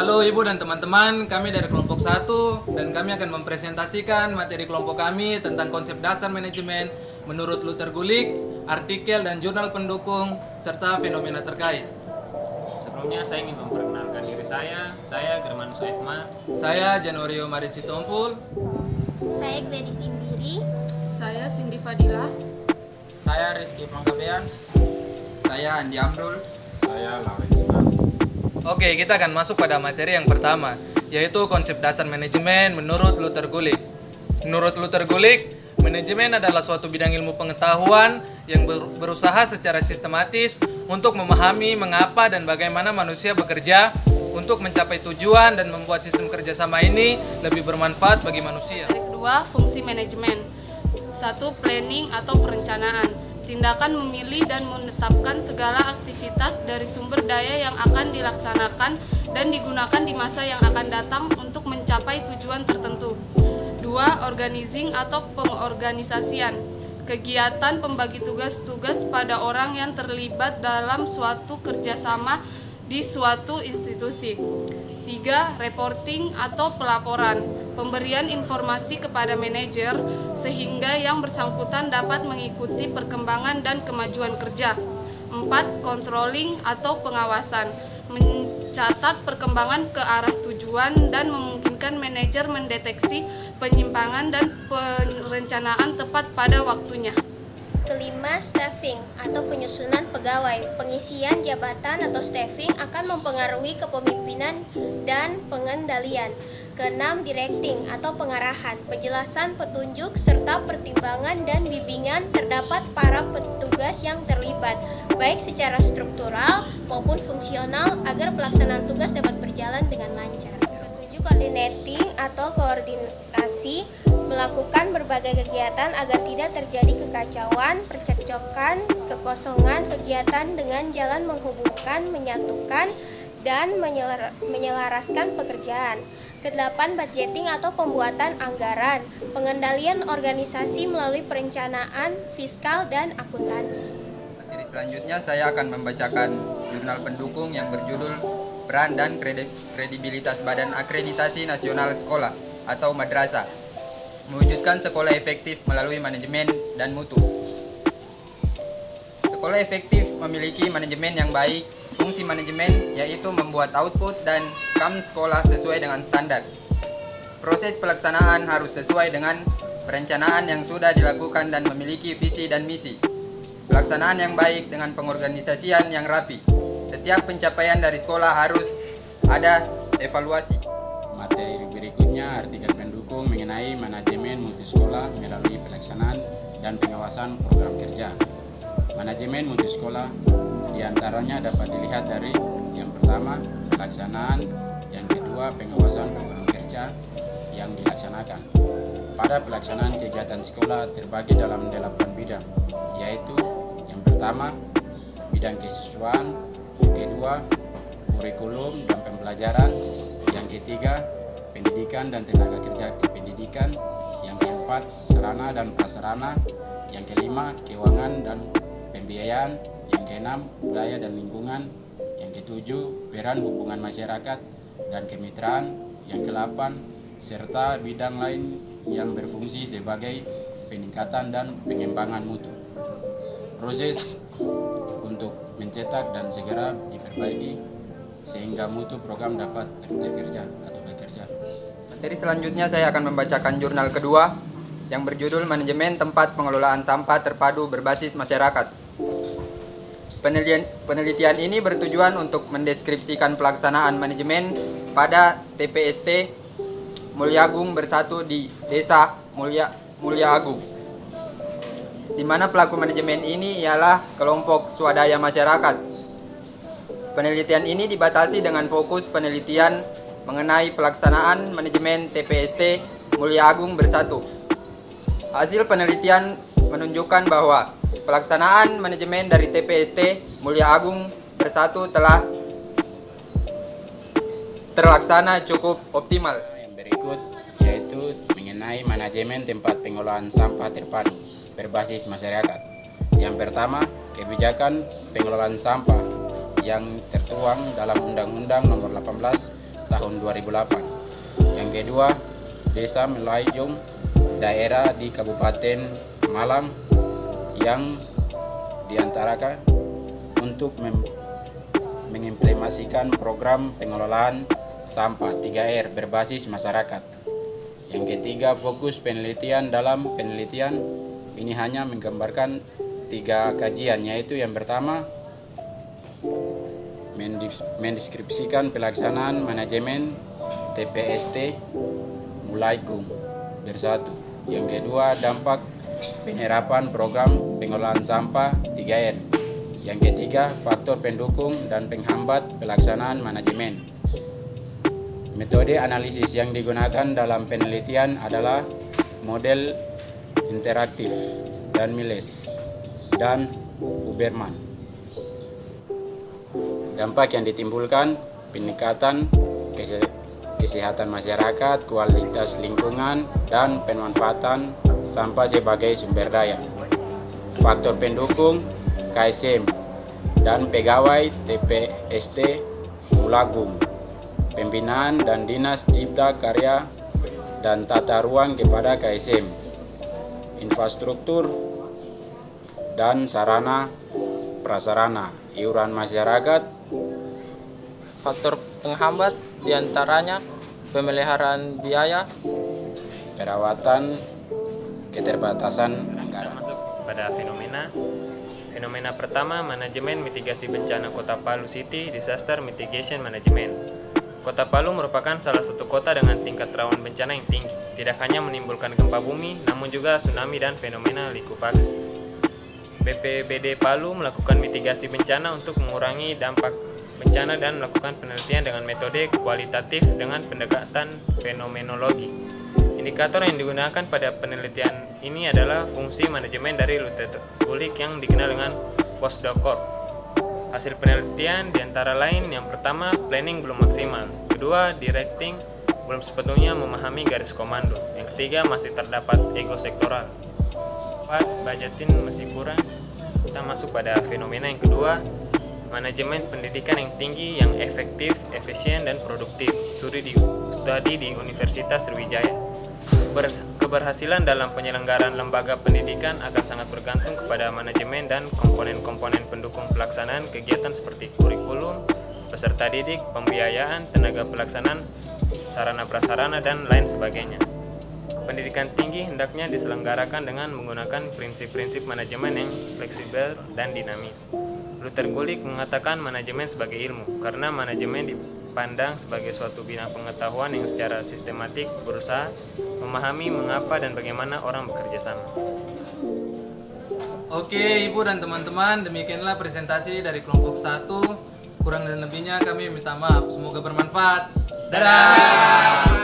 Halo Ibu dan teman-teman, kami dari kelompok 1 dan kami akan mempresentasikan materi kelompok kami tentang konsep dasar manajemen menurut Luther Gulick, artikel dan jurnal pendukung, serta fenomena terkait. Sebelumnya saya ingin memperkenalkan diri saya Germanus Aifma. Saya Januario Marici Tompul. Saya Gladys Imbiri. Saya Cindy Fadila. Saya Rizky Pangkabean. Saya Andi Amrul. Saya Laurencia. Oke, kita akan masuk pada materi yang pertama, yaitu konsep dasar manajemen menurut Luther Gulick. Menurut Luther Gulick, manajemen adalah suatu bidang ilmu pengetahuan yang berusaha secara sistematis untuk memahami mengapa dan bagaimana manusia bekerja untuk mencapai tujuan dan membuat sistem kerjasama ini lebih bermanfaat bagi manusia. Kedua, fungsi manajemen. 1. Planning atau perencanaan. Tindakan memilih dan menetapkan segala aktivitas dari sumber daya yang akan dilaksanakan dan digunakan di masa yang akan datang untuk mencapai tujuan tertentu. 2. Organizing atau pengorganisasian. Kegiatan pembagi tugas-tugas pada orang yang terlibat dalam suatu kerjasama di suatu institusi. 3. Reporting atau pelaporan. Pemberian informasi kepada manajer sehingga yang bersangkutan dapat mengikuti perkembangan dan kemajuan kerja. 4. Controlling atau pengawasan. Mencatat perkembangan ke arah tujuan dan memungkinkan manajer mendeteksi penyimpangan dan perencanaan tepat pada waktunya. Kelima, staffing atau penyusunan pegawai. Pengisian jabatan atau staffing akan mempengaruhi kepemimpinan dan pengendalian. Keenam, directing atau pengarahan. Penjelasan, petunjuk, serta pertimbangan dan bimbingan terdapat para petugas yang terlibat, baik secara struktural maupun fungsional agar pelaksanaan tugas dapat berjalan dengan lancar. Ketujuh, coordinating atau koordinasi. Melakukan berbagai kegiatan agar tidak terjadi kekacauan, percekcokan, kekosongan kegiatan dengan jalan menghubungkan, menyatukan, dan menyelaraskan pekerjaan. Kedelapan, budgeting atau pembuatan anggaran, pengendalian organisasi melalui perencanaan, fiskal, dan akuntansi. Materi selanjutnya saya akan membacakan jurnal pendukung yang berjudul Peran dan Kredibilitas Badan Akreditasi Nasional Sekolah atau Madrasah, mewujudkan sekolah efektif melalui manajemen dan mutu. Sekolah efektif memiliki manajemen yang baik. Fungsi manajemen yaitu membuat output dan kam sekolah sesuai dengan standar. Proses pelaksanaan harus sesuai dengan perencanaan yang sudah dilakukan dan memiliki visi dan misi. Pelaksanaan yang baik dengan pengorganisasian yang rapi. Setiap pencapaian dari sekolah harus ada evaluasi. Materi berikutnya artikel pendukung mengenai manajemen mutu sekolah melalui pelaksanaan dan pengawasan program kerja. Manajemen mutu sekolah diantaranya dapat dilihat dari yang pertama pelaksanaan, yang kedua pengawasan program kerja yang dilaksanakan. Pada pelaksanaan kegiatan sekolah terbagi dalam 8 bidang, yaitu yang pertama bidang kesiswaan, yang kedua kurikulum dan pembelajaran, yang ketiga pendidikan dan tenaga kerja kependidikan, yang keempat sarana dan prasarana, yang kelima keuangan dan pembiayaan, yang keenam budaya dan lingkungan, yang ketujuh peran hubungan masyarakat dan kemitraan, yang kedelapan serta bidang lain yang berfungsi sebagai peningkatan dan pengembangan mutu. Proses untuk mencetak dan segera diperbaiki sehingga mutu program dapat bekerja. Materi selanjutnya saya akan membacakan jurnal kedua yang berjudul Manajemen Tempat Pengelolaan Sampah Terpadu Berbasis Masyarakat. Penelitian ini bertujuan untuk mendeskripsikan pelaksanaan manajemen pada TPST Mulyagung Bersatu di Desa Mulya Agung, di mana pelaku manajemen ini ialah kelompok swadaya masyarakat. Penelitian ini dibatasi dengan fokus penelitian mengenai pelaksanaan manajemen TPST Mulya Agung Bersatu. Hasil penelitian menunjukkan bahwa pelaksanaan manajemen dari TPST Mulya Agung Bersatu telah terlaksana cukup optimal. Yang berikut yaitu mengenai manajemen tempat pengelolaan sampah terpadu berbasis masyarakat. Yang pertama, kebijakan pengelolaan sampah yang tertuang dalam Undang-Undang Nomor 18 tahun 2008. Yang kedua, Desa Melayung, daerah di Kabupaten Malang yang diantarakan untuk mengimplementasikan program pengelolaan sampah 3R berbasis masyarakat. Yang ketiga, fokus penelitian. Dalam penelitian ini hanya menggambarkan 3 kajian, yaitu yang pertama mendeskripsikan pelaksanaan manajemen TPST Mulyagung bersatu. Yang kedua, dampak penerapan program pengelolaan sampah 3R. Yang ketiga, faktor pendukung dan penghambat pelaksanaan manajemen. Metode analisis yang digunakan dalam penelitian adalah model interaktif dan Miles dan Huberman. Dampak yang ditimbulkan: peningkatan kesehatan masyarakat, kualitas lingkungan, dan pemanfaatan sampah sebagai sumber daya. Faktor pendukung: KSM dan pegawai TPST Mulyagung, pembinaan dan dinas cipta karya dan tata ruang kepada KSM, infrastruktur dan sarana prasarana, iuran masyarakat. Faktor penghambat diantaranya pemeliharaan biaya, Perawatan, keterbatasan anggaran. Masuk pada fenomena. Fenomena pertama, manajemen mitigasi bencana Kota Palu City Disaster Mitigation Management. Kota Palu merupakan salah satu kota dengan tingkat rawan bencana yang tinggi. Tidak hanya menimbulkan gempa bumi, namun juga tsunami dan fenomena likuifaksi. BPBD Palu melakukan mitigasi bencana untuk mengurangi dampak bencana dan melakukan penelitian dengan metode kualitatif dengan pendekatan fenomenologi. Indikator yang digunakan pada penelitian ini adalah fungsi manajemen dari Luther Gulick yang dikenal dengan POSDOCOR. Hasil penelitian diantara lain: yang pertama, planning belum maksimal; kedua, directing belum sepenuhnya memahami garis komando; yang ketiga, masih terdapat ego sektoral; 4, budgeting masih kurang. Kita masuk pada fenomena yang kedua, manajemen pendidikan yang tinggi, yang efektif, efisien, dan produktif. Studi di Universitas Sriwijaya. Keberhasilan dalam penyelenggaraan lembaga pendidikan akan sangat bergantung kepada manajemen dan komponen-komponen pendukung pelaksanaan kegiatan seperti kurikulum, peserta didik, pembiayaan, tenaga pelaksanaan, sarana prasarana, dan lain sebagainya. Pendidikan tinggi hendaknya diselenggarakan dengan menggunakan prinsip-prinsip manajemen yang fleksibel dan dinamis. Luther Gulick mengatakan manajemen sebagai ilmu, karena manajemen dipandang sebagai suatu bidang pengetahuan yang secara sistematik berusaha memahami mengapa dan bagaimana orang bekerja sama. Oke, Ibu dan teman-teman, demikianlah presentasi dari kelompok 1. Kurang dan lebihnya kami minta maaf. Semoga bermanfaat. Dadah!